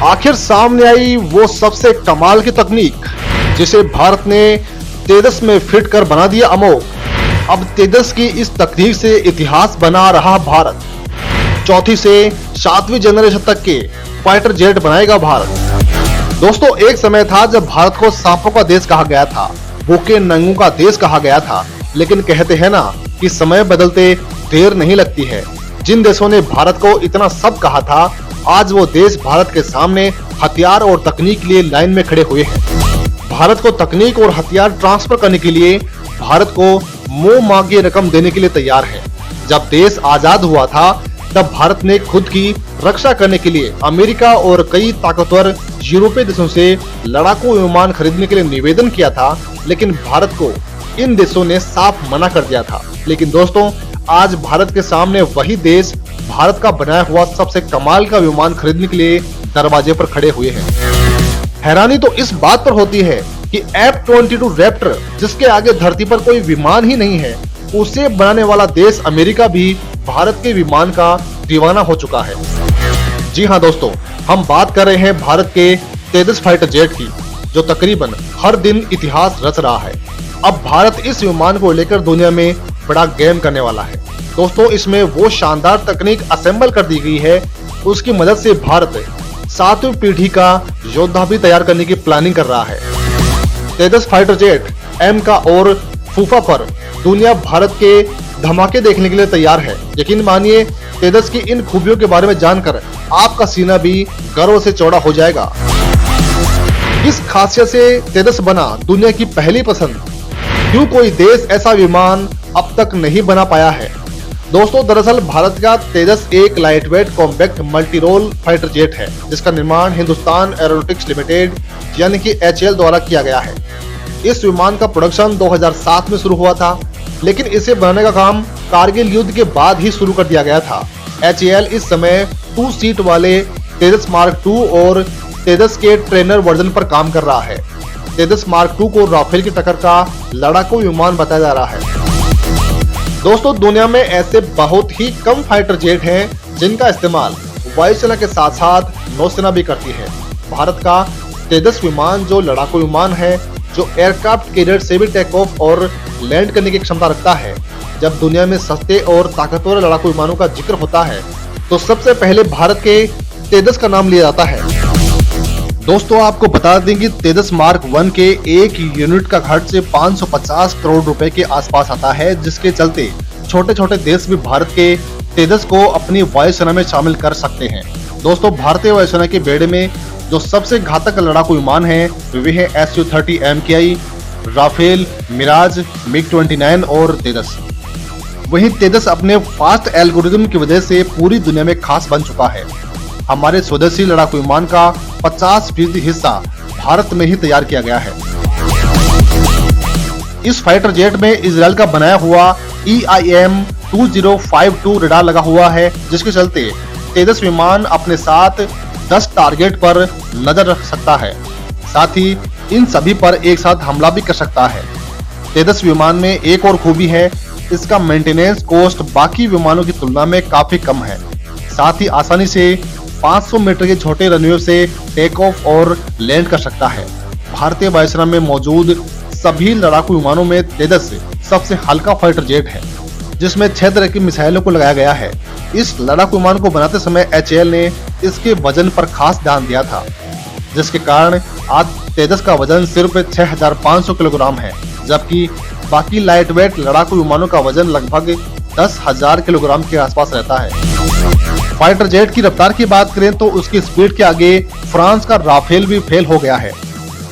आखिर सामने आई वो सबसे कमाल की तकनीक जिसे भारत ने तेजस में फिट कर बना दिया अमोघ। अब तेजस की इस तकनीक से इतिहास बना रहा भारत। चौथी से 7वीं जनरेशन तक के फाइटर जेट बनाएगा भारत। दोस्तों, एक समय था जब भारत को सांपों का देश कहा गया था, भूखे नंगों का देश कहा गया था, लेकिन कहते हैं ना कि समय बदलते देर नहीं लगती है। जिन देशों ने भारत को इतना सब कहा था, आज वो देश भारत के सामने हथियार और तकनीक के लिए लाइन में खड़े हुए हैं। भारत को तकनीक और हथियार ट्रांसफर करने के लिए भारत को मुंह मांगी रकम देने के लिए तैयार है। जब देश आजाद हुआ था तब भारत ने खुद की रक्षा करने के लिए अमेरिका और कई ताकतवर यूरोपीय देशों से लड़ाकू विमान खरीदने के लिए निवेदन किया था, लेकिन भारत को इन देशों ने साफ मना कर दिया था। लेकिन दोस्तों, आज भारत के सामने वही देश भारत का बनाया हुआ सबसे कमाल का विमान खरीदने के लिए दरवाजे पर खड़े हुए हैं। हैरानी तो इस बात पर होती है कि F-22 रैप्टर, जिसके आगे धरती पर कोई विमान ही नहीं है, उसे बनाने वाला देश अमेरिका भी भारत के विमान का दीवाना हो चुका है। जी हाँ दोस्तों, हम बात कर रहे हैं भारत के तेजस फाइटर जेट की, जो तकरीबन हर दिन इतिहास रच रहा है। अब भारत इस विमान को लेकर दुनिया में बड़ा गेम करने वाला है। दोस्तों, इसमें वो शानदार तकनीक असेंबल कर दी गई है, उसकी मदद से भारत 7वीं पीढ़ी का योद्धा भी तैयार करने की प्लानिंग कर रहा है। तेजस फाइटर जेट एम का और फूफा पर दुनिया भारत के धमाके देखने के लिए तैयार है। यकीन मानिए, तेजस की इन खूबियों के बारे में जानकर आपका सीना भी गर्व से चौड़ा हो जाएगा। इस खासियत से तेजस बना दुनिया की पहली पसंद। क्यों कोई देश ऐसा विमान अब तक नहीं बना पाया है? दोस्तों, दरअसल भारत का तेजस एक lightweight compact multi role fighter jet है, जिसका निर्माण हिंदुस्तान एरोनॉटिक्स लिमिटेड यानी कि HAL द्वारा किया गया है। इस विमान का प्रोडक्शन 2007 में शुरू हुआ था, लेकिन इसे बनाने का काम कारगिल युद्ध के बाद ही शुरू कर दिया गया था। HAL इस समय 2 सीट वाले तेजस मार्क 2 और तेजस के ट्रेनर वर्जन पर काम कर रहा है। तेजस मार्क 2 को राफेल की टक्कर का लड़ाकू विमान बताया जा रहा है। दोस्तों, दुनिया में ऐसे बहुत ही कम फाइटर जेट हैं जिनका इस्तेमाल वायुसेना के साथ साथ नौसेना भी करती है। भारत का तेजस विमान जो लड़ाकू विमान है, जो एयरक्राफ्ट कैरियर से भी टेक ऑफ और लैंड करने की क्षमता रखता है। जब दुनिया में सस्ते और ताकतवर लड़ाकू विमानों का जिक्र होता है तो सबसे पहले भारत के तेजस का नाम लिया जाता है। दोस्तों, आपको बता दें कि तेजस मार्क 1 के एक यूनिट का खर्च 550 करोड़ रुपए के आसपास आता है, जिसके चलते छोटे छोटे देश भी भारत के तेजस को अपनी वायुसेना में शामिल कर सकते हैं। दोस्तों, भारतीय वायुसेना के बेड़े में जो सबसे घातक लड़ाकू विमान हैं वे हैं Su-30 MKI, Rafale, Miraj, MiG-29 और तेजस। वहीं तेजस अपने फास्ट एल्गोरिथम की वजह से पूरी दुनिया में खास बन चुका है। हमारे स्वदेशी लड़ाकू विमान का 50% हिस्सा भारत में ही तैयार किया गया है। इस फाइटर जेट में इजराइल का बनाया हुआ EIM-2052 रडार लगा हुआ है, जिसके चलते तेजस विमान अपने साथ 10 टारगेट पर नजर रख सकता है। साथ ही इन सभी पर एक साथ हमला भी कर सकता है। तेजस विमान में एक और खूबी है, इसका मेंटेनेंस कॉस्ट बाकी विमानों की तुलना में काफी कम है। साथ ही आसानी से 500 मीटर के छोटे रनवे से टेक ऑफ और लैंड कर सकता है। भारतीय वायुसेना में मौजूद सभी लड़ाकू विमानों में तेजस सबसे हल्का फाइटर जेट है, जिसमें 6 तरह की मिसाइलों को लगाया गया है। इस लड़ाकू विमान को बनाते समय HAL ने इसके वजन पर खास ध्यान दिया था, जिसके कारण आज तेजस का वजन सिर्फ 6500 किलोग्राम है, जबकि बाकी लाइटवेट लड़ाकू विमानों का वजन लगभग 10,000 किलोग्राम के आसपास रहता है। फाइटर जेट की रफ्तार की बात करें तो उसकी स्पीड के आगे फ्रांस का राफेल भी फेल हो गया है,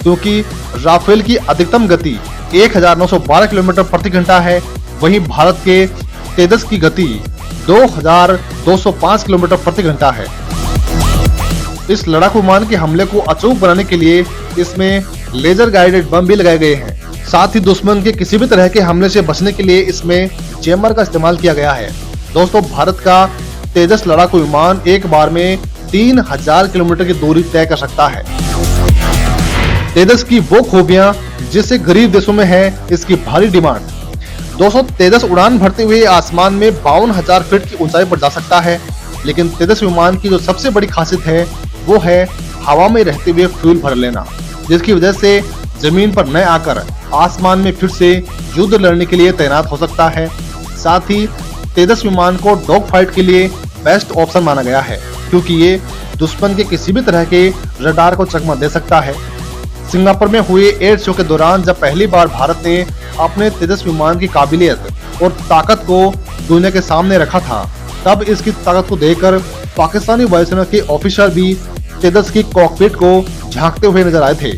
क्योंकि राफेल की अधिकतम गति 1912 किलोमीटर प्रति घंटा है। वहीं भारत के तेजस की गति 2205 किलोमीटर प्रति घंटा है। इस लड़ाकू विमान के हमले को अचूक बनाने के लिए इसमें लेजर गाइडेड बम भी लगाए गए हैं। साथ ही दुश्मन के किसी भी तरह के हमले से बचने के लिए इसमें जैमर का इस्तेमाल किया गया है। दोस्तों, भारत का तेजस लड़ाकू विमान एक बार में 3000 किलोमीटर की दूरी तय कर सकता है। तेजस की वो खूबियां जिससे गरीब देशों में है इसकी भारी डिमांड। दोस्तों, तेजस उड़ान भरते हुए आसमान में 52,000 फीट की ऊंचाई पर जा सकता है, लेकिन तेजस विमान की जो सबसे बड़ी खासियत है वो है हवा में रहते हुए फ्यूल भर लेना, जिसकी वजह से जमीन पर न आकर आसमान में फिर से युद्ध लड़ने के लिए तैनात हो सकता है। साथ ही तेजस विमान को डॉग फाइट के लिए बेस्ट ऑप्शन माना गया है, क्योंकि ये दुश्मन के किसी भी तरह के रडार को चकमा दे सकता है। सिंगापुर में हुए एयर शो के दौरान जब पहली बार भारत ने अपने तेजस विमान की काबिलियत और ताकत को दुनिया के सामने रखा था, तब इसकी ताकत को देखकर पाकिस्तानी वायुसेना के ऑफिसर भी तेजस की कॉकपिट को झांकते हुए नजर आए थे।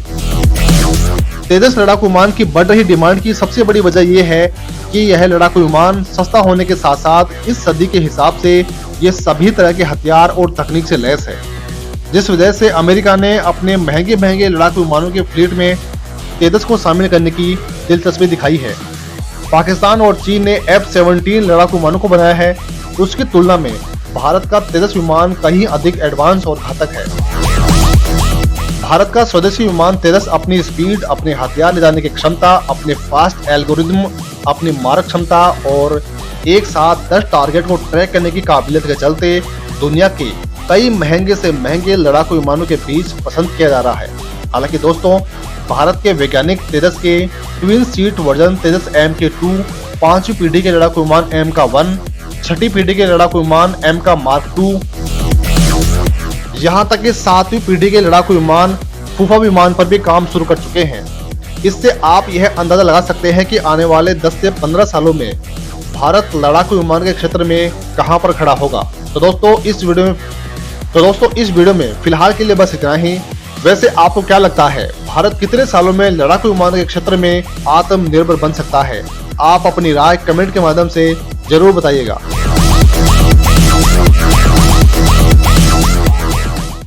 तेजस लड़ाकू विमान की बढ़ रही डिमांड की सबसे बड़ी वजह यह है कि यह लड़ाकू विमान सस्ता होने के साथ साथ इस सदी के हिसाब से ये सभी तरह के हथियार और तकनीक से लैस है, जिस वजह से अमेरिका ने अपने महंगे लड़ाकू विमानों के फ्लीट में तेजस को शामिल करने की दिलचस्पी दिखाई है। पाकिस्तान और चीन ने F-17 लड़ाकू विमानों को बनाया है, उसकी तुलना में भारत का तेजस विमान कहीं अधिक एडवांस और घातक है। भारत का स्वदेशी विमान तेजस अपनी स्पीड, अपने हथियार ले जाने की क्षमता, अपने फास्ट एल्गोरिथम, अपनी मारक क्षमता और एक साथ 10 टारगेट को ट्रैक करने की काबिलियत के चलते दुनिया के कई महंगे से महंगे लड़ाकू विमानों के बीच पसंद किया जा रहा है। हालांकि दोस्तों, भारत के वैज्ञानिक तेजस के ट्विन सीट वर्जन तेजस MK2, 5वीं पीढ़ी के लड़ाकू विमान MK1, 6ठी पीढ़ी के लड़ाकू विमान MK Mark II, यहाँ तक कि 7वीं पीढ़ी के लड़ाकू विमान फूफा विमान पर भी काम शुरू कर चुके हैं। इससे आप यह अंदाजा लगा सकते हैं कि आने वाले 10 से 15 सालों में भारत लड़ाकू विमान के क्षेत्र में कहां पर खड़ा होगा। तो दोस्तों इस वीडियो में फिलहाल के लिए बस इतना ही। वैसे आपको क्या लगता है, भारत कितने सालों में लड़ाकू विमान के क्षेत्र में आत्मनिर्भर बन सकता है? आप अपनी राय कमेंट के माध्यम से जरूर बताइएगा।